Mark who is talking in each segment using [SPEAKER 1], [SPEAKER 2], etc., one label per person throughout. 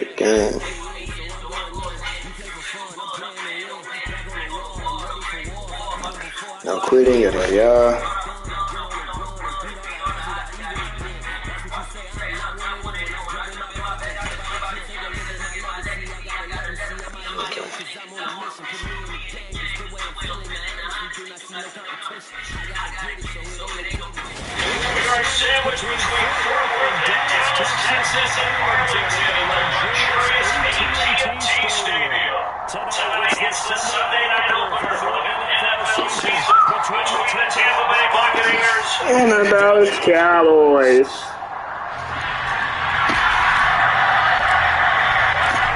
[SPEAKER 1] the game. No quitting, yada yada.
[SPEAKER 2] Sandwich between Fort Worth and Dallas, Texas, and Arlington at a luxurious AT&T Stadium. Tonight it's the Sunday night opener for the NFL season between the Tampa Bay Buccaneers
[SPEAKER 1] and the Dallas Cowboys.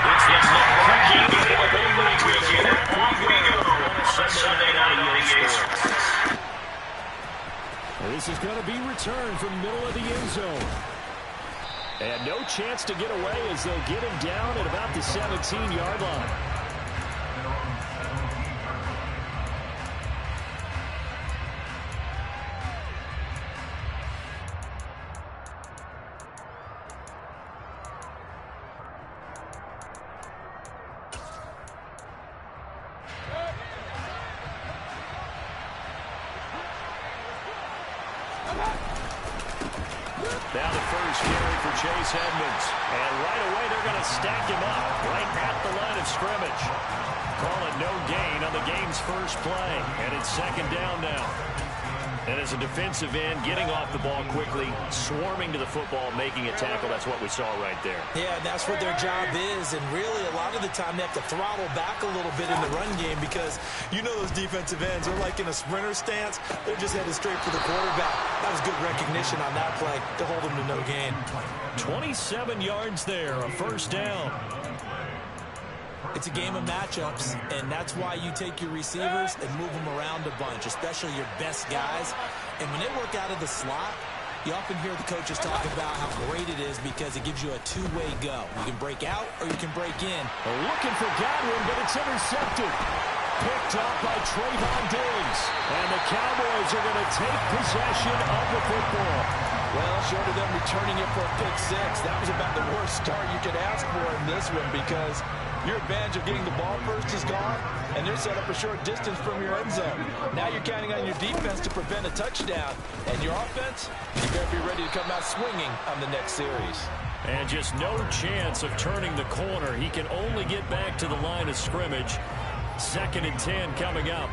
[SPEAKER 2] It's the marquee game of opening weekend. Off we go on a Sunday night on EA Sports.
[SPEAKER 3] This is going to be returned from the middle of the end zone. And no chance to get away as they'll get him down at about the 17-yard line. Now the first carry for Chase Edmonds. And right away they're going to stack him up right at the line of scrimmage. Call it no gain on the game's first play. And it's second down now. And as a defensive end, getting off the ball quickly, swarming to the football, making a tackle, that's what we saw right there.
[SPEAKER 4] Yeah, and that's what their job is. And really, a lot of the time, they have to throttle back a little bit in the run game because you know those defensive ends are like in a sprinter stance. They're just headed straight for the quarterback. That was good recognition on that play to hold them to no gain.
[SPEAKER 3] 27 yards there, a first down.
[SPEAKER 4] It's a game of matchups, and that's why you take your receivers and move them around a bunch, especially your best guys. And when they work out of the slot, you often hear the coaches talk about how great it is because it gives you a two-way go. You can break out or you can break in.
[SPEAKER 3] Looking for Godwin, but it's intercepted. Picked up by Trayvon Diggs. And the Cowboys are going to take possession of the football.
[SPEAKER 4] Well, short of them returning it for a pick six, that was about the worst start you could ask for in this one because your advantage of getting the ball first is gone, and they're set up a short distance from your end zone. Now you're counting on your defense to prevent a touchdown, and your offense, you better be ready to come out swinging on the next series.
[SPEAKER 3] And just no chance of turning the corner. He can only get back to the line of scrimmage. 2nd and 10 coming up.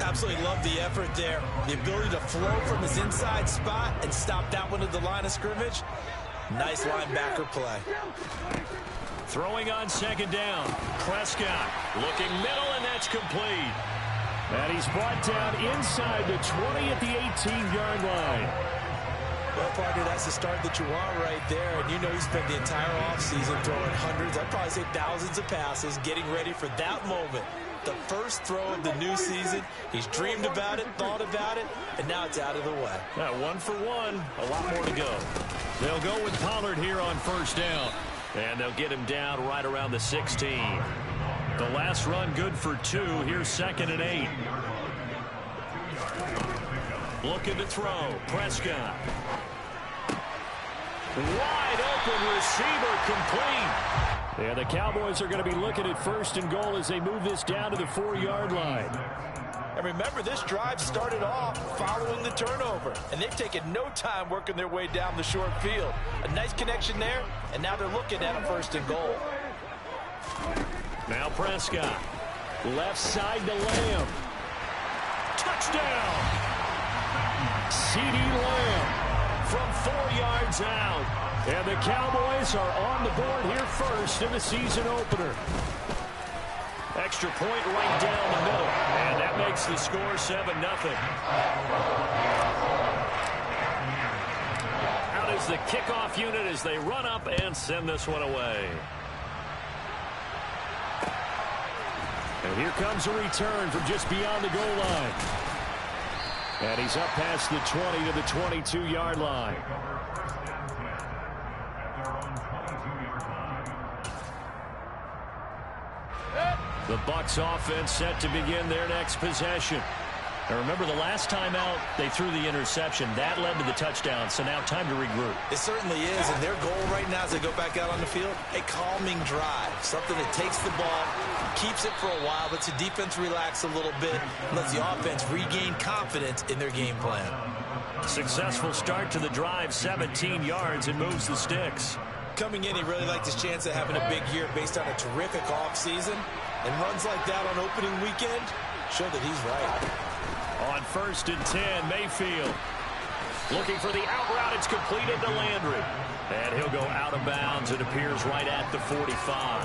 [SPEAKER 4] Absolutely love the effort there. The ability to flow from his inside spot and stop that one at the line of scrimmage. Nice linebacker play.
[SPEAKER 3] Throwing on 2nd down. Prescott looking middle, and that's complete. And he's brought down inside the 20 at the 18-yard line.
[SPEAKER 4] Well, partner, that's the start that you want right there. And you know he spent the entire offseason throwing hundreds, I'd probably say thousands of passes, getting ready for that moment. The first throw of the new season. He's dreamed about it, thought about it, and now it's out of the way.
[SPEAKER 3] Now 1 for 1. A lot more to go. They'll go with Pollard here on first down. And they'll get him down right around the 16. The last run good for 2. Here's 2nd and 8. Looking to throw. Prescott. Wide open receiver complete. Yeah, the Cowboys are going to be looking at 1st and goal as they move this down to the 4-yard line.
[SPEAKER 4] And remember, this drive started off following the turnover. And they've taken no time working their way down the short field. A nice connection there, and now they're looking at a 1st and goal.
[SPEAKER 3] Now Prescott. Left side to Lamb. Touchdown! CeeDee Lamb from 4 yards out. And the Cowboys are on the board here first in the season opener. Extra point right down the middle. And that makes the score 7-0. Out is the kickoff unit as they run up and send this one away. And here comes a return from just beyond the goal line. And he's up past the 20 to the 22-yard line. The Bucs offense set to begin their next possession. And remember, the last time out, they threw the interception. That led to the touchdown, so now time to regroup.
[SPEAKER 4] It certainly is, and their goal right now as they go back out on the field, a calming drive, something that takes the ball, keeps it for a while, lets the defense relax a little bit, lets the offense regain confidence in their game plan.
[SPEAKER 3] Successful start to the drive, 17 yards, and moves the sticks.
[SPEAKER 4] Coming in, he really liked his chance of having a big year based on a terrific offseason, and runs like that on opening weekend show that he's right.
[SPEAKER 3] On 1st and 10, Mayfield looking for the out route. It's completed to Landry. And he'll go out of bounds. It appears right at the 45.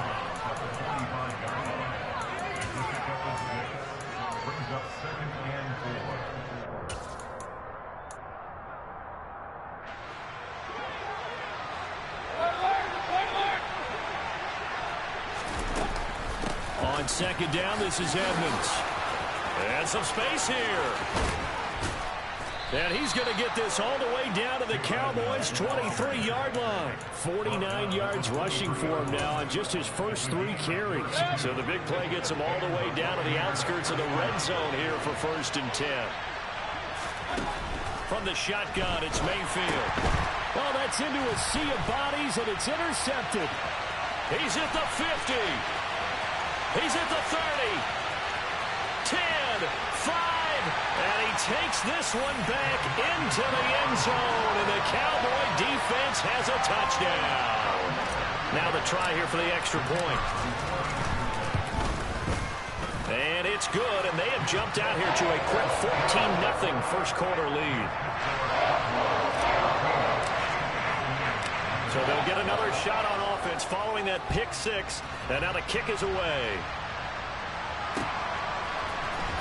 [SPEAKER 3] On 2nd down, this is Edmonds. And some space here. And he's going to get this all the way down to the Cowboys' 23-yard line. 49 yards rushing for him now on just his first 3 carries. So the big play gets him all the way down to the outskirts of the red zone here for 1st and 10. From the shotgun, it's Mayfield. Well, that's into a sea of bodies, and it's intercepted. He's at the 50. He's at the 30. 10, 5, and he takes this one back into the end zone, and the Cowboy defense has a touchdown. Now the try here for the extra point. And it's good, and they have jumped out here to a quick 14-0 first quarter lead. So they'll get another shot on offense following that pick 6, and now the kick is away.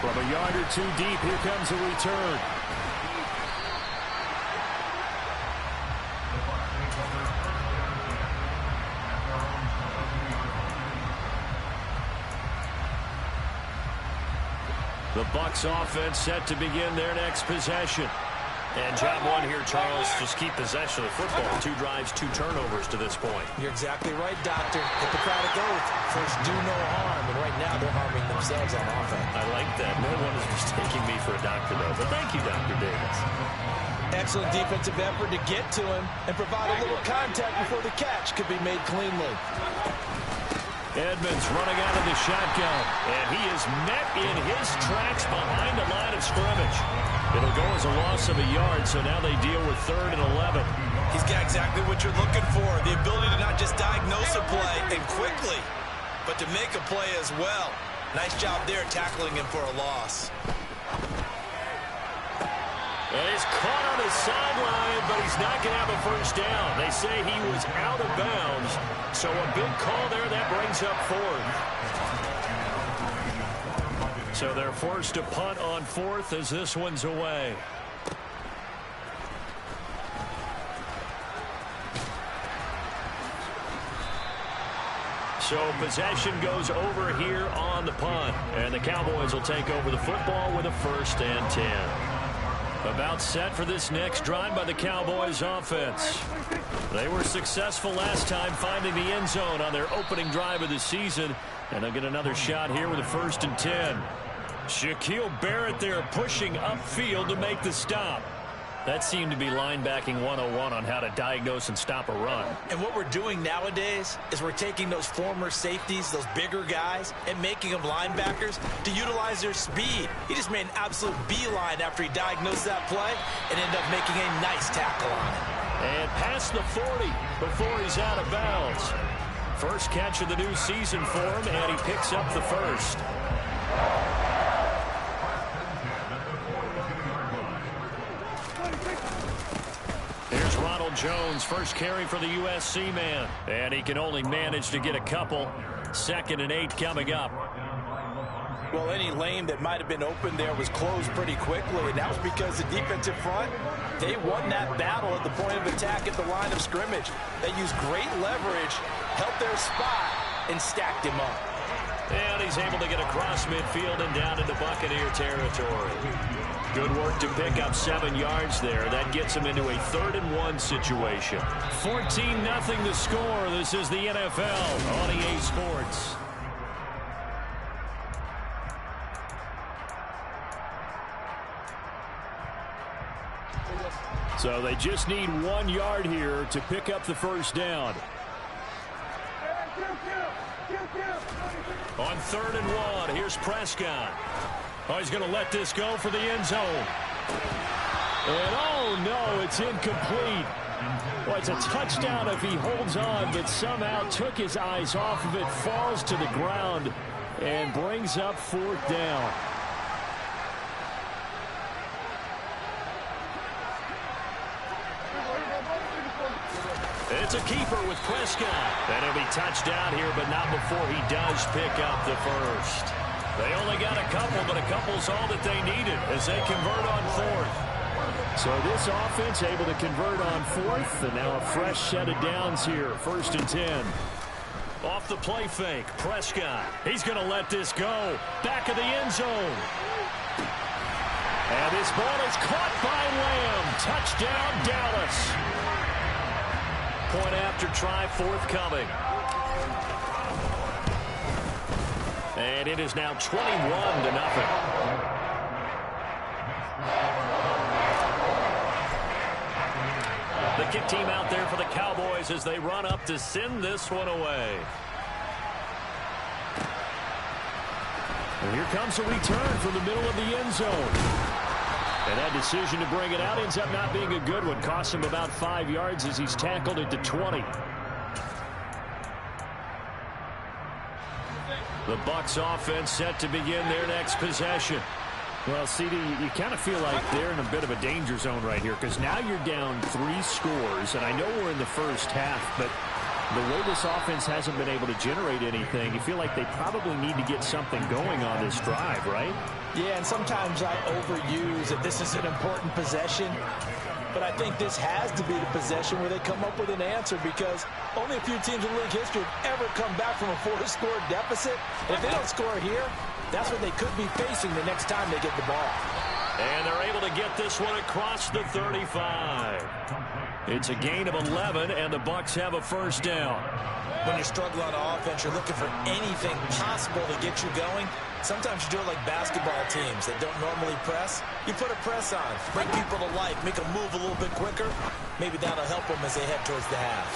[SPEAKER 3] From a yard or 2 deep, here comes a return. The Bucs offense set to begin their next possession. And job one here, Charles, just keep possession of the football. 2 drives, 2 turnovers to this point.
[SPEAKER 4] You're exactly right, Doctor. Hippocratic oath. First, do no harm. And right now, they're harming themselves on offense.
[SPEAKER 3] I like that. No one is mistaking me for a doctor, though. But thank you, Dr. Davis.
[SPEAKER 4] Excellent defensive effort to get to him and provide a little contact before the catch could be made cleanly.
[SPEAKER 3] Edmonds running out of the shotgun. And he is met in his tracks behind the line of scrimmage. It'll go as a loss of a yard, so now they deal with 3rd and 11.
[SPEAKER 4] He's got exactly what you're looking for, the ability to not just diagnose a play and quickly, but to make a play as well. Nice job there tackling him for a loss.
[SPEAKER 3] And he's caught on the sideline, but he's not going to have a first down. They say he was out of bounds, so a big call there. That brings up 4th. So they're forced to punt on 4th as this one's away. So possession goes over here on the punt. And the Cowboys will take over the football with a 1st and 10. About set for this next drive by the Cowboys offense. They were successful last time finding the end zone on their opening drive of the season. And they'll get another shot here with a 1st and 10. Shaquille Barrett there pushing upfield to make the stop. That seemed to be linebacking 101 on how to diagnose and stop a run. And what we're doing nowadays is we're taking those former safeties, those bigger guys, and making them linebackers to utilize their speed. He just made an absolute beeline after he diagnosed that play and ended up making a nice tackle on it. And past the 40 before he's out of bounds. First catch of the new season for him, and he picks up the 1st. Here's Ronald Jones, first carry for the USC man. And he can only manage to get a couple. 2nd and 8 coming up.
[SPEAKER 4] Well, any lane that might have been open there was closed pretty quickly, and that was because the defensive front, they won that battle at the point of attack at the line of scrimmage. They used great leverage, helped their spot, and stacked him up.
[SPEAKER 3] And he's able to get across midfield and down into Buccaneer territory. Good work to pick up 7 yards there. That gets him into a 3rd and 1 situation. 14-0 the score. This is the NFL on EA Sports. So they just need 1 yard here to pick up the first down. On 3rd and 1, here's Prescott. Oh, he's going to let this go for the end zone. And oh no, it's incomplete. Well, it's a touchdown if he holds on, but somehow took his eyes off of it, falls to the ground, and brings up 4th down. It's a keeper with Prescott. And he'll be touched down here, but not before he does pick up the first. They only got a couple, but a couple's all that they needed as they convert on 4th. So this offense able to convert on 4th, and now a fresh set of downs here, 1st and 10. Off the play fake, Prescott. He's going to let this go. Back of the end zone. And this ball is caught by Lamb. Touchdown, Dallas. Point after try forthcoming. And it is now 21-0. The kick team out there for the Cowboys as they run up to send this one away. And here comes a return from the middle of the end zone. And that decision to bring it out ends up not being a good one. Costs him about 5 yards as he's tackled it to 20. The Bucs offense set to begin their next possession. Well, CD, you kind of feel like they're in a bit of a danger zone right here because now you're down 3 scores, and I know we're in the first half, but the way this offense hasn't been able to generate anything, you feel like they probably need to get something going on this drive, right?
[SPEAKER 4] Yeah, and sometimes I overuse that this is an important possession, but I think this has to be the possession where they come up with an answer because only a few teams in league history have ever come back from a 4-score deficit. If they don't score here, that's what they could be facing the next time they get the ball.
[SPEAKER 3] And they're able to get this one across the 35. It's a gain of 11, and the Bucs have a first down.
[SPEAKER 5] When you struggle on offense, you're looking for anything possible to get you going. Sometimes you do it like basketball teams that don't normally press. You put a press on, bring people to life, make them move a little bit quicker. Maybe that'll help them as they head towards the half.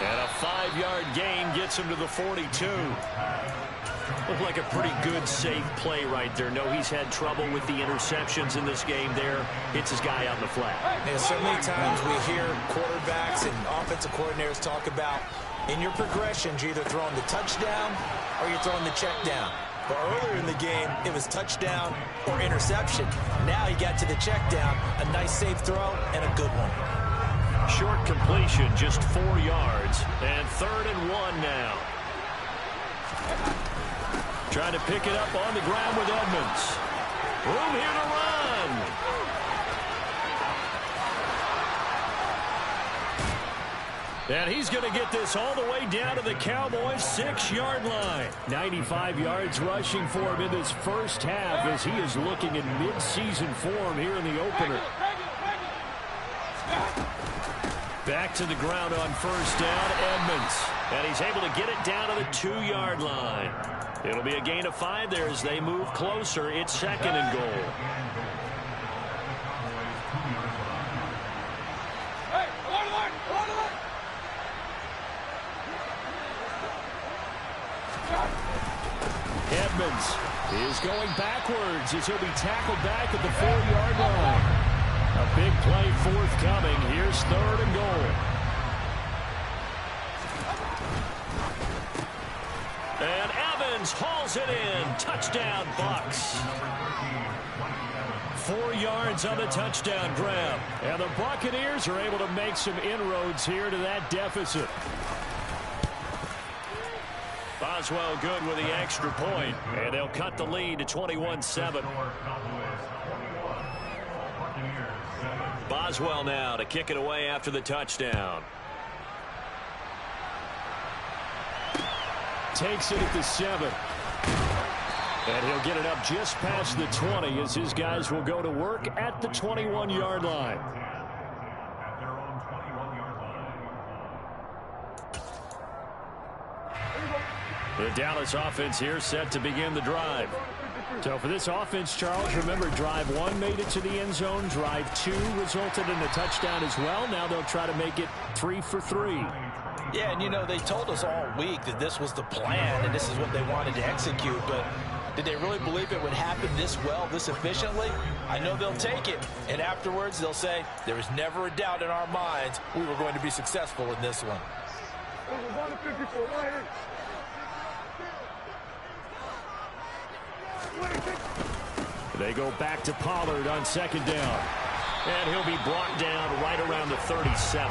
[SPEAKER 3] And a 5-yard gain gets him to the 42. Looked like a pretty good, safe play right there. No, he's had trouble with the interceptions in this game there. Hits his guy out in the flat.
[SPEAKER 5] And so many times we hear quarterbacks and offensive coordinators talk about in your progressions, you're either throwing the touchdown or you're throwing the check down. But earlier in the game, it was touchdown or interception. Now he got to the check down, a nice safe throw, and a good one.
[SPEAKER 3] Short completion, just 4 yards, and 3rd and 1 now. Trying to pick it up on the ground with Edmonds. Room here to run. And he's going to get this all the way down to the Cowboys' 6-yard line. 95 yards rushing for him in this first half as he is looking in mid-season form here in the opener. Back to the ground on first down, Edmonds. And he's able to get it down to the 2-yard line. It'll be a gain of 5 there as they move closer. It's 2nd and goal. Edmonds is going backwards as he'll be tackled back at the 4-yard line. A big play forthcoming. Here's 3rd and goal. And Evans hauls it in. Touchdown, Bucs. 4 yards on the touchdown grab. And the Buccaneers are able to make some inroads here to that deficit. Boswell good with the extra point, and they'll cut the lead to 21-7. Boswell now to kick it away after the touchdown. Takes it at the 7. And he'll get it up just past the 20 as his guys will go to work at the 21-yard line. The Dallas offense here set to begin the drive. So for this offense, Charles, remember, drive 1 made it to the end zone. Drive 2 resulted in a touchdown as well. Now they'll try to make it 3 for 3.
[SPEAKER 4] Yeah, and, you know, they told us all week that this was the plan and this is what they wanted to execute. But did they really believe it would happen this well, this efficiently? I know they'll take it. And afterwards, they'll say, there was never a doubt in our minds we were going to be successful in this one.
[SPEAKER 3] They go back to Pollard on 2nd down. And he'll be brought down right around the 37.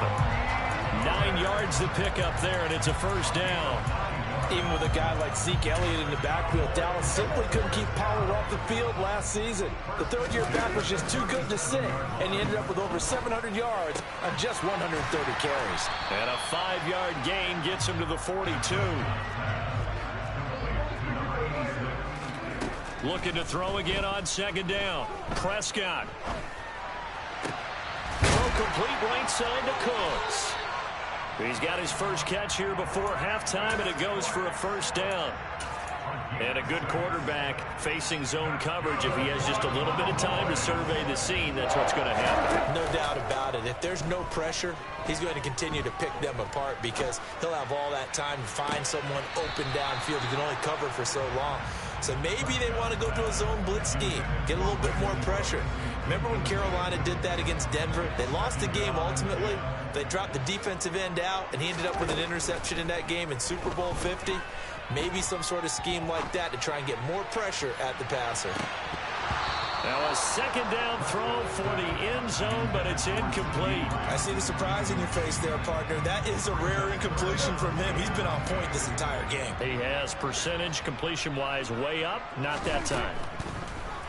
[SPEAKER 3] 9 yards to pick up there, and it's a 1st down.
[SPEAKER 4] Even with a guy like Zeke Elliott in the backfield, Dallas simply couldn't keep Pollard off the field last season. The third-year back was just too good to sit, and he ended up with over 700 yards on just 130 carries.
[SPEAKER 3] And a 5-yard gain gets him to the 42. Looking to throw again on 2nd down. Prescott. Throw complete right side to Cooks. He's got his first catch here before halftime, and it goes for a 1st down. And a good quarterback facing zone coverage. If he has just a little bit of time to survey the scene, that's what's going to happen.
[SPEAKER 5] No doubt about it. If there's no pressure, he's going to continue to pick them apart because he'll have all that time to find someone open downfield. He can only cover for so long. So maybe they want to go to a zone blitz scheme, get a little bit more pressure. Remember when Carolina did that against Denver? They lost the game ultimately. They dropped the defensive end out, and he ended up with an interception in that game in Super Bowl 50. Maybe some sort of scheme like that to try and get more pressure at the passer.
[SPEAKER 3] Now a 2nd down throw for the end zone, but it's incomplete.
[SPEAKER 5] I see the surprise in your face there, partner. That is a rare incompletion from him. He's been on point this entire game.
[SPEAKER 3] He has percentage completion-wise way up, not that time.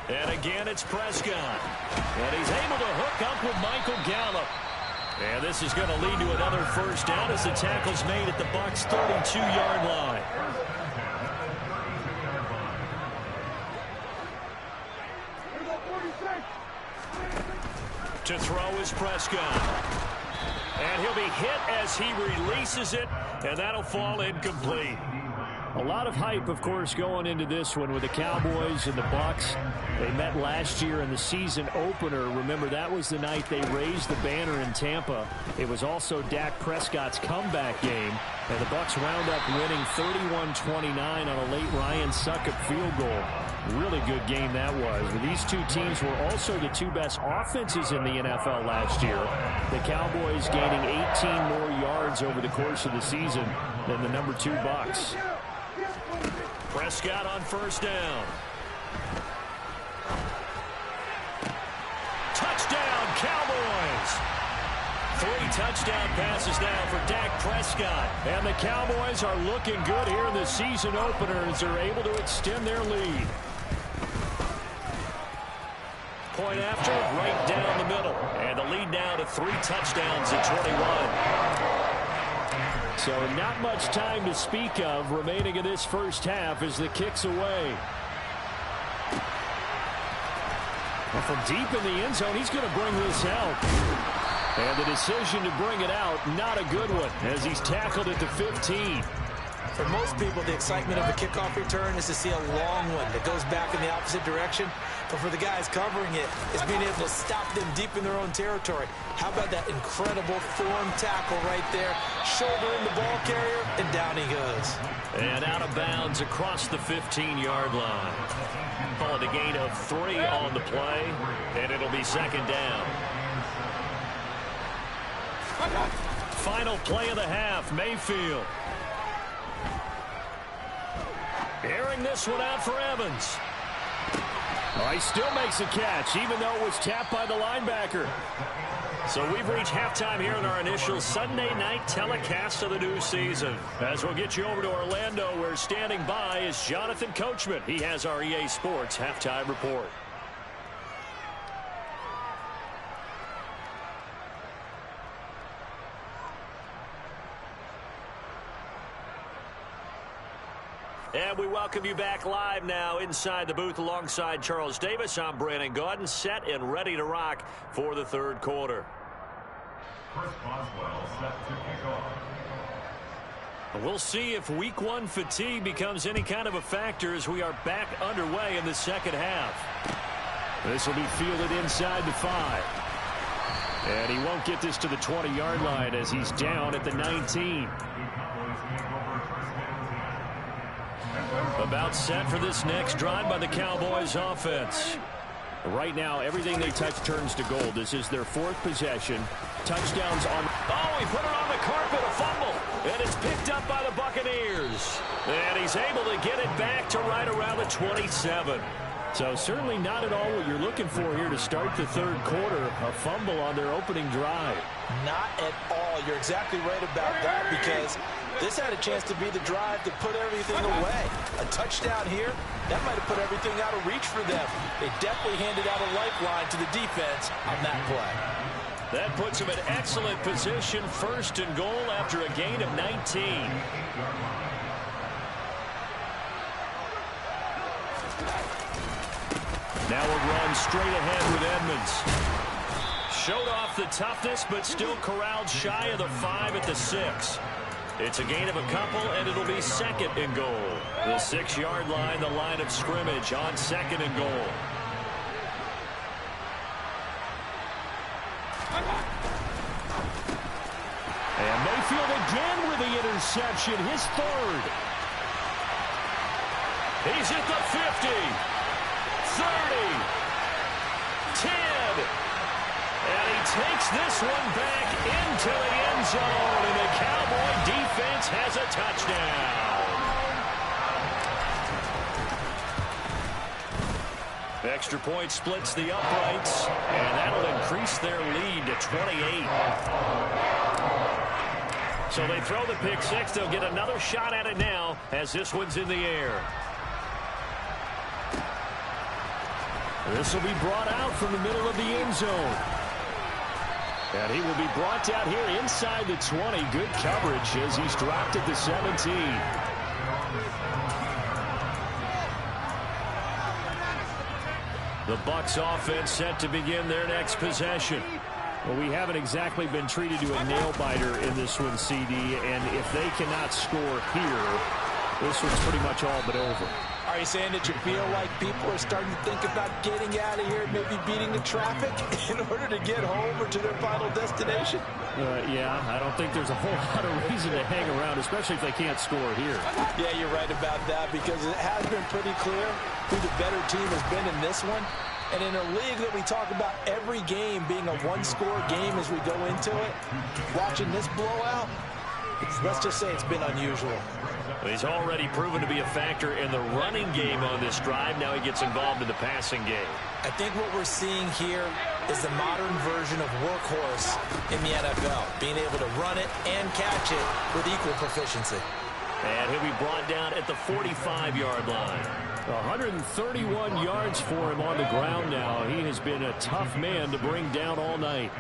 [SPEAKER 3] And again, it's Prescott. And he's able to hook up with Michael Gallup. And this is going to lead to another 1st down as the tackle's made at the Bucs' 32-yard line. To throw is Prescott. And he'll be hit as he releases it, and that'll fall incomplete. A lot of hype, of course, going into this one with the Cowboys and the Bucs. They met last year in the season opener. Remember, that was the night they raised the banner in Tampa. It was also Dak Prescott's comeback game, and the Bucs wound up winning 31-29 on a late Ryan Succop field goal. Really good game that was. These two teams were also the 2 best offenses in the NFL last year. The Cowboys gaining 18 more yards over the course of the season than the number 2 Bucs. Prescott on 1st down. Touchdown, Cowboys! 3 touchdown passes now for Dak Prescott. And the Cowboys are looking good here in the season opener as they're able to extend their lead. Point after, right down the middle. And the lead now to 3 touchdowns at 21. So not much time to speak of remaining in this first half as the kick's away. And from deep in the end zone, he's going to bring this out. And the decision to bring it out, not a good one, as he's tackled at the 15.
[SPEAKER 5] For most people, the excitement of a kickoff return is to see a long one that goes back in the opposite direction. But for the guys covering it, it's being able to stop them deep in their own territory. How about that incredible form tackle right there? Shoulder in the ball carrier, and down he goes.
[SPEAKER 3] And out of bounds across the 15-yard line. Call it a gain of 3 on the play, and it'll be 2nd down. Final play of the half, Mayfield. Airing this one out for Evans. Oh, he still makes a catch, even though it was tapped by the linebacker. So we've reached halftime here in our initial Sunday night telecast of the new season. As we'll get you over to Orlando, where standing by is Jonathan Coachman. He has our EA Sports halftime report. And we welcome you back live now inside the booth alongside Charles Davis. I'm Brandon Gaudin, set and ready to rock for the 3rd quarter.
[SPEAKER 6] Chris Boswell set to kick off.
[SPEAKER 3] We'll see if week one fatigue becomes any kind of a factor as we are back underway in the second half. This will be fielded inside the 5. And he won't get this to the 20-yard line as he's down at the 19. About set for this next drive by the Cowboys offense. Right now, everything they touch turns to gold. This is their 4th possession. Touchdowns on... Oh, he put it on the carpet, a fumble. And it's picked up by the Buccaneers. And he's able to get it back to right around the 27. So certainly not at all what you're looking for here to start the third quarter. A fumble on their opening drive.
[SPEAKER 5] Not at all. You're exactly right about that because this had a chance to be the drive to put everything away. A touchdown here, that might have put everything out of reach for them. They definitely handed out a lifeline to the defense on that play.
[SPEAKER 3] That puts them in excellent position, 1st and goal after a gain of 19. Now a run straight ahead with Edmonds. Showed off the toughness, but still corralled shy of the 5 at the 6. It's a gain of a couple, and it'll be 2nd and goal. The 6-yard line, the line of scrimmage on 2nd and goal. And Mayfield again with the interception, his 3rd. He's at the 50, 30, 10. And he takes this one back into the end zone, and the Cowboy defense has a touchdown. Extra point splits the uprights, and that'll increase their lead to 28. So they throw the pick 6. They'll get another shot at it now as this one's in the air. This will be brought out from the middle of the end zone. And he will be brought down here inside the 20. Good coverage as he's dropped at the 17. The Bucs offense set to begin their next possession. Well, we haven't exactly been treated to a nail-biter in this one, CD, and if they cannot score here, this one's pretty much all but over.
[SPEAKER 5] Are you saying that you feel like people are starting to think about getting out of here, maybe beating the traffic in order to get home or to their final destination?
[SPEAKER 3] Yeah, I don't think there's a whole lot of reason to hang around, especially if they can't score here.
[SPEAKER 5] Yeah, you're right about that because it has been pretty clear who the better team has been in this one. And in a league that we talk about every game being a one-score game as we go into it, watching this blowout, let's just say it's been unusual.
[SPEAKER 3] Well, he's already proven to be a factor in the running game on this drive. Now he gets involved in the passing game. I think what we're seeing here is the modern version of workhorse in the NFL, being able to run it and catch it with equal proficiency. And he'll be brought down at the 45-yard line. 131 yards for him on the ground now. He has been a tough man to bring down all night.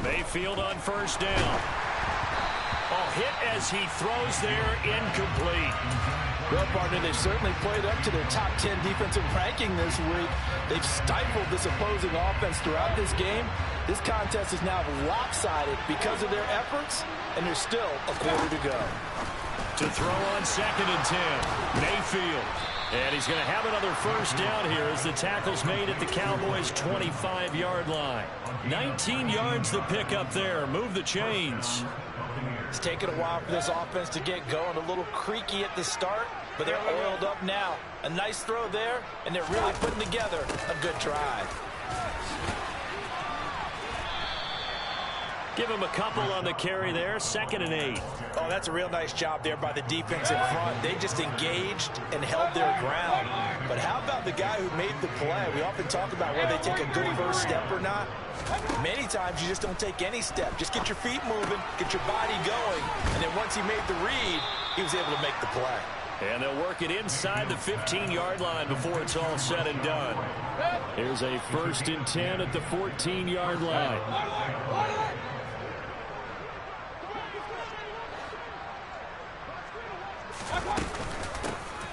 [SPEAKER 3] Mayfield on first down. Hit as he throws there, incomplete.
[SPEAKER 4] Well, partner, they've certainly played up to their top 10 defensive ranking this week. They've stifled this opposing offense throughout this game. This contest is now lopsided because of their efforts, and there's still a quarter to go.
[SPEAKER 3] To throw on 2nd and 10, Mayfield. And he's going to have another first down here as the tackle's made at the Cowboys' 25-yard line. 19 yards the pick up there. Move the chains.
[SPEAKER 5] It's taken a while for this offense to get going. A little creaky at the start, but they're oiled up now. A nice throw there, and they're really putting together a good drive.
[SPEAKER 3] Give him a couple on the carry there. 2nd and 8.
[SPEAKER 5] Oh, that's a real nice job there by the defense in front. They just engaged and held their ground. But how about the guy who made the play? We often talk about whether they take a good first step or not. Many times you just don't take any step. Just get your feet moving, get your body going, and then once he made the read, he was able to make the play.
[SPEAKER 3] And they'll work it inside the 15-yard line before it's all said and done. Here's a 1st and 10 at the 14-yard line.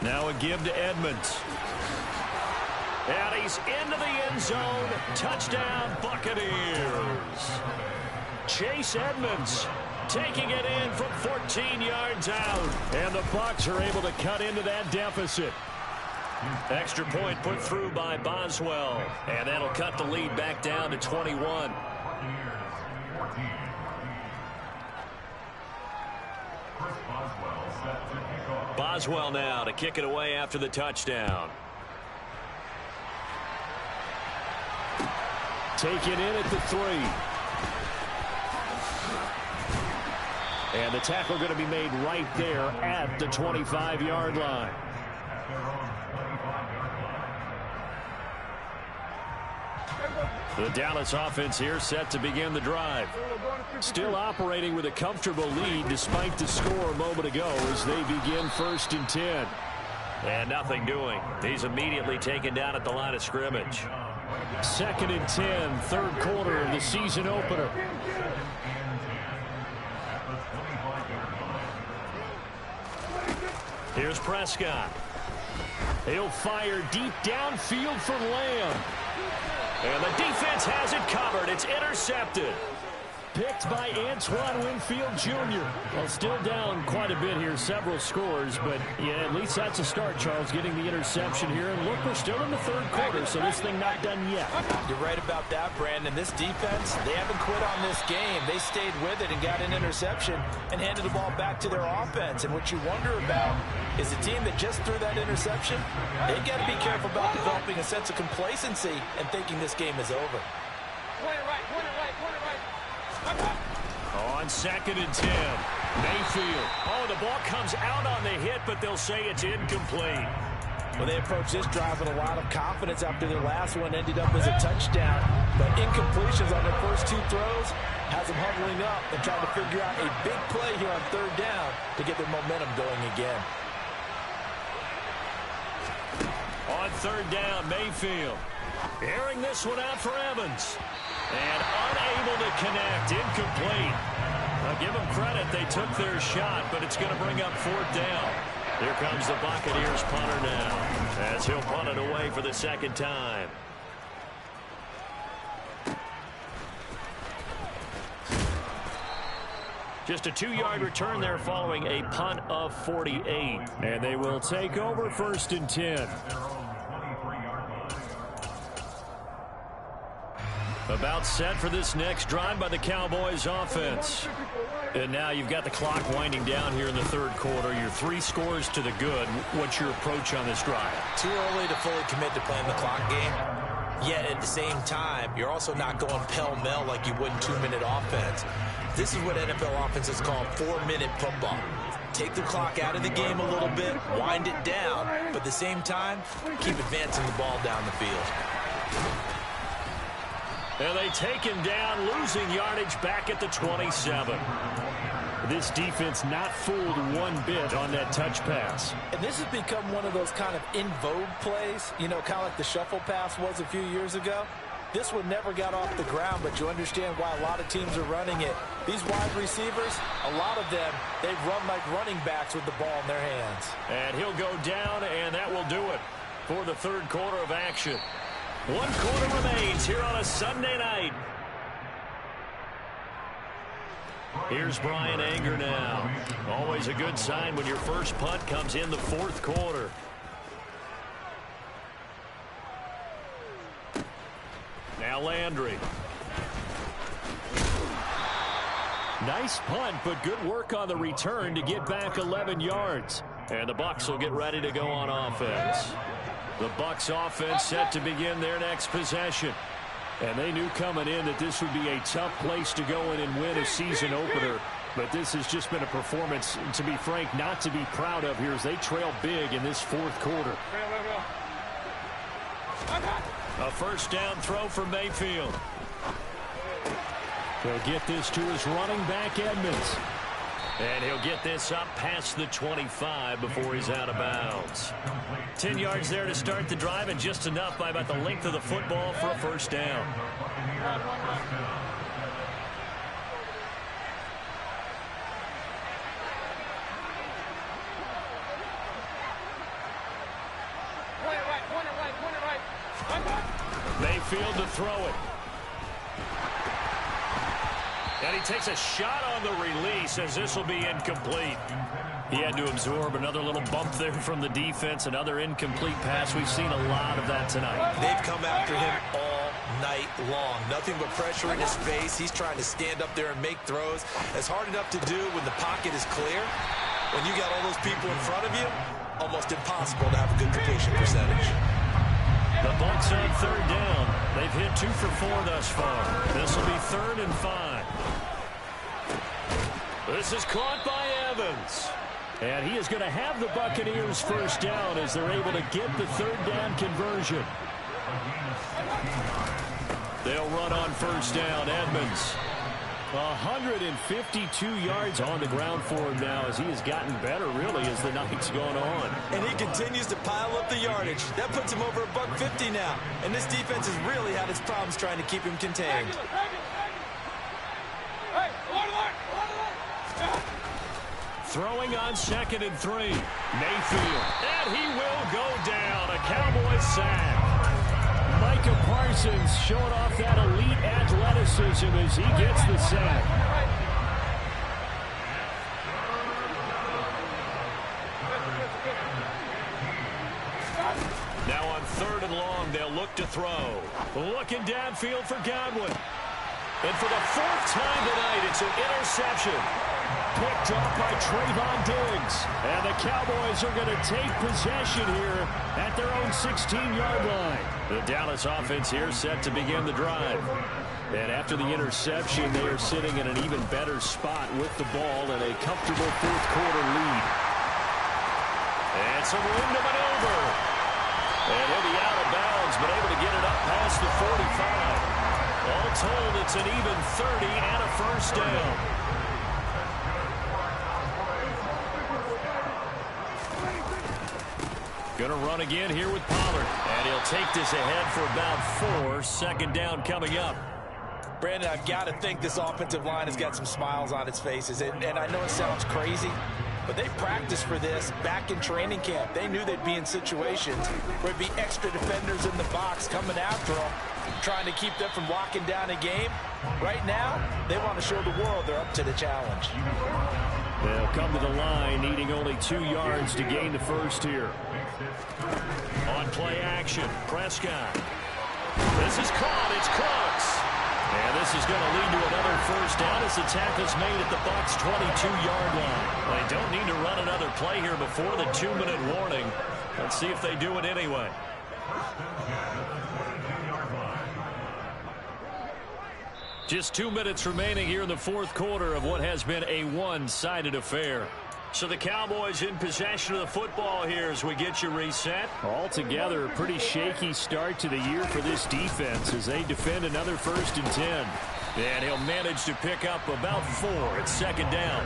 [SPEAKER 3] Now a give to Edmonds. And he pass into the end zone. Touchdown, Buccaneers. Chase Edmonds taking it in from 14 yards out. And the Bucs are able to cut into that deficit. Extra point put through by Boswell. And that'll cut the lead back down to 21. Boswell now to kick it away after the touchdown. Taken in at the 3. And the tackle going to be made right there at the 25-yard line. The Dallas offense here set to begin the drive. Still operating with a comfortable lead despite the score a moment ago as they begin 1st and 10. And nothing doing. He's immediately taken down at the line of scrimmage. 2nd and 10, 3rd quarter of the season opener. Here's Prescott. He'll fire deep downfield for Lamb. And the defense has it covered. It's intercepted. Picked by Antoine Winfield Jr. Well, still down quite a bit here, several scores, but yeah, at least that's a start, Charles, getting the interception here. And look, we're still in the 3rd quarter, so this thing not done yet.
[SPEAKER 4] You're right about that, Brandon. This defense, they haven't quit on this game. They stayed with it and got an interception and handed the ball back to their offense. And what you wonder about is a team that just threw that interception, they've got to be careful about developing a sense of complacency and thinking this game is over.
[SPEAKER 3] On 2nd and 10, Mayfield. Oh, the ball comes out on the hit, but they'll say it's incomplete.
[SPEAKER 4] Well, they approached this drive with a lot of confidence after their last one ended up as a touchdown. But incompletions on their first 2 throws has them huddling up and trying to figure out a big play here on 3rd down to get their momentum going again.
[SPEAKER 3] On 3rd down, Mayfield. Airing this one out for Evans. And unable to connect. Incomplete. Now give them credit. They took their shot, but it's going to bring up 4th down. Here comes the Buccaneers punter now, as he'll punt it away for the 2nd time. Just a 2-yard return there following a punt of 48. And they will take over 1st and 10. About set for this next drive by the Cowboys offense. And now you've got the clock winding down here in the 3rd quarter. You're 3 scores to the good. What's your approach on this drive?
[SPEAKER 5] Too early to fully commit to playing the clock game. Yet at the same time, you're also not going pell-mell like you would in 2-minute offense. This is what NFL offenses call 4-minute football. Take the clock out of the game a little bit, wind it down, but at the same time, keep advancing the ball down the field.
[SPEAKER 3] And they take him down, losing yardage back at the 27. This defense not fooled one bit on that touch pass.
[SPEAKER 4] And this has become one of those kind of in vogue plays, you know, kind of like the shuffle pass was a few years ago. This one never got off the ground, but you understand why a lot of teams are running it. These wide receivers, a lot of them, they run like running backs with the ball in their hands.
[SPEAKER 3] And he'll go down, and that will do it for the 3rd quarter of action. 1 quarter remains here on a Sunday night. Here's Brian Anger now. Always a good sign when your first punt comes in the 4th quarter. Now Landry. Nice punt, but good work on the return to get back 11 yards. And the Bucs will get ready to go on offense. The Bucs offense set to begin their next possession. And they knew coming in that this would be a tough place to go in and win a season opener. But this has just been a performance, to be frank, not to be proud of here as they trail big in this 4th quarter. A 1st down throw for Mayfield. He'll get this to his running back, Edmonds. And he'll get this up past the 25 before he's out of bounds. 10 yards there to start the drive, and just enough by about the length of the football for a 1st down. Mayfield to throw it. And he takes a shot on the release as this will be incomplete. He had to absorb another little bump there from the defense, another incomplete pass. We've seen a lot of that tonight.
[SPEAKER 5] They've come after him all night long. Nothing but pressure in his face. He's trying to stand up there and make throws. It's hard enough to do when the pocket is clear. When you got all those people in front of you, almost impossible to have a good completion percentage.
[SPEAKER 3] The Bucs on third down. They've hit 2 for 4 thus far. This will be 3rd and 5. This is caught by Evans. And he is going to have the Buccaneers first down as they're able to get the 3rd down conversion. They'll run on first down. Edmonds. 152 yards on the ground for him now as he has gotten better, really, as the night's gone on.
[SPEAKER 5] And he continues to pile up the yardage. That puts him over $150 now. And this defense has really had its problems trying to keep him contained.
[SPEAKER 3] Throwing on 2nd and 3. Mayfield. And he will go down. A Cowboys sack. Micah Parsons showing off that elite athleticism as he gets the sack. Now on 3rd and long, they'll look to throw. Looking downfield for Godwin. And for the 4th time tonight, it's an interception. Picked off by Trayvon Diggs. And the Cowboys are going to take possession here at their own 16-yard line. The Dallas offense here set to begin the drive. And after the interception, they are sitting in an even better spot with the ball and a comfortable 4th quarter lead. And some room to maneuver. And he'll be out of bounds, but able to get it up past the 45. All told, it's an even 30 and a first down. Going to run again here with Pollard. And he'll take this ahead for about 4. 2nd down coming up.
[SPEAKER 5] Brandon, I've got to think this offensive line has got some smiles on its faces. And I know it sounds crazy, but they practiced for this back in training camp. They knew they'd be in situations where it'd be extra defenders in the box coming after them, trying to keep them from locking down a game. Right now, they want to show the world they're up to the challenge.
[SPEAKER 3] They'll come to the line, needing only 2 yards to gain the first here. On play action, Prescott. This is caught. It's Cooks. And this is going to lead to another first down as the tackle's made at the Bucs' 22-yard line. They don't need to run another play here before the 2-minute warning. Let's see if they do it anyway. Just 2 minutes remaining here in the 4th quarter of what has been a one-sided affair. So the Cowboys in possession of the football here as we get you reset. Altogether, a pretty shaky start to the year for this defense as they defend another 1st and 10. And he'll manage to pick up about 4 at 2nd down.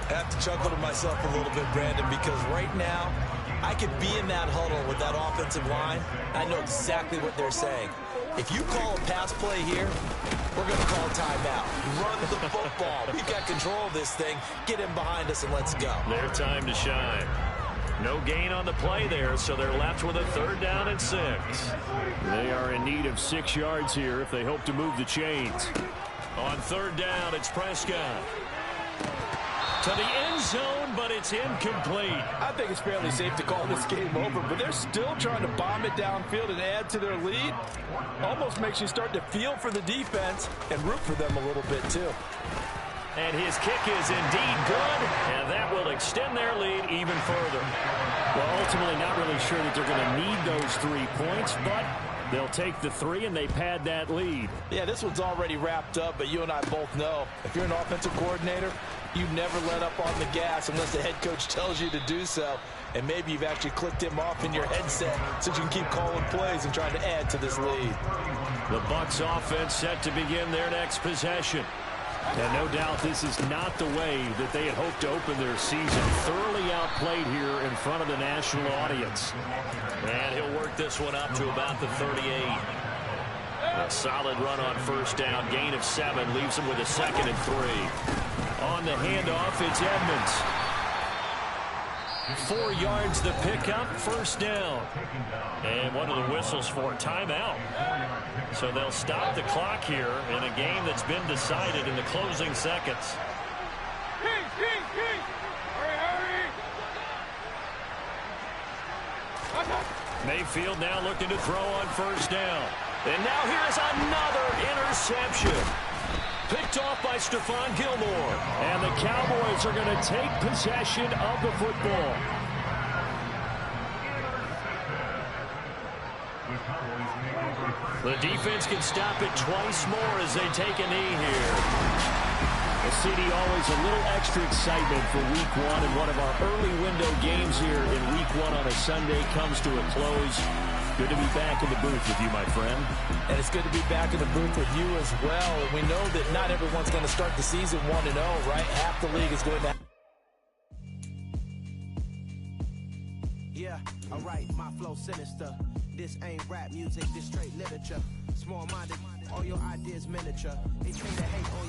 [SPEAKER 5] I have to chuckle to myself a little bit, Brandon, because right now I could be in that huddle with that offensive line. I know exactly what they're saying. If you call a pass play here, we're going to call timeout. Run the football. We've got control of this thing. Get him behind us and let's go.
[SPEAKER 3] Their time to shine. No gain on the play there, so they're left with a 3rd down and 6. They are in need of 6 yards here if they hope to move the chains. On 3rd down, it's Prescott. To the end zone, but it's incomplete.
[SPEAKER 4] I think it's fairly safe to call this game over, but they're still trying to bomb it downfield and add to their lead. Almost makes you start to feel for the defense and root for them a little bit, too.
[SPEAKER 3] And his kick is indeed good, and that will extend their lead even further. Well, ultimately, not really sure that they're going to need those 3 points, but they'll take the 3 and they pad that lead.
[SPEAKER 4] Yeah, this one's already wrapped up, but you and I both know if you're an offensive coordinator, you never let up on the gas unless the head coach tells you to do so. And maybe you've actually clicked him off in your headset so you can keep calling plays and trying to add to this lead.
[SPEAKER 3] The Bucs offense set to begin their next possession. And no doubt this is not the way that they had hoped to open their season. Thoroughly outplayed here in front of the national audience. And he'll work this one up to about the 38. A solid run on 1st down. Gain of 7 leaves him with a 2nd and 3. On the handoff, it's Edmonds. 4 yards the pickup, first down. And one of the whistles for timeout. So they'll stop the clock here in a game that's been decided in the closing seconds. Mayfield now looking to throw on first down. And now here's another interception. Picked off by Stephon Gilmore. And the Cowboys are going to take possession of the football. The defense can stop it twice more as they take a knee here. The city always a little extra excitement for Week 1, and one of our early window games here in Week 1 on a Sunday comes to a close. Good to be back in the booth with you, my friend.
[SPEAKER 4] And it's good to be back in the booth with you as well. And we know that not everyone's going to start the season 1-0, right? Half the league is going to...
[SPEAKER 6] Yeah, alright, my flow sinister. This ain't rap music, this straight literature. Small-minded, all your ideas miniature. They tend to hate on your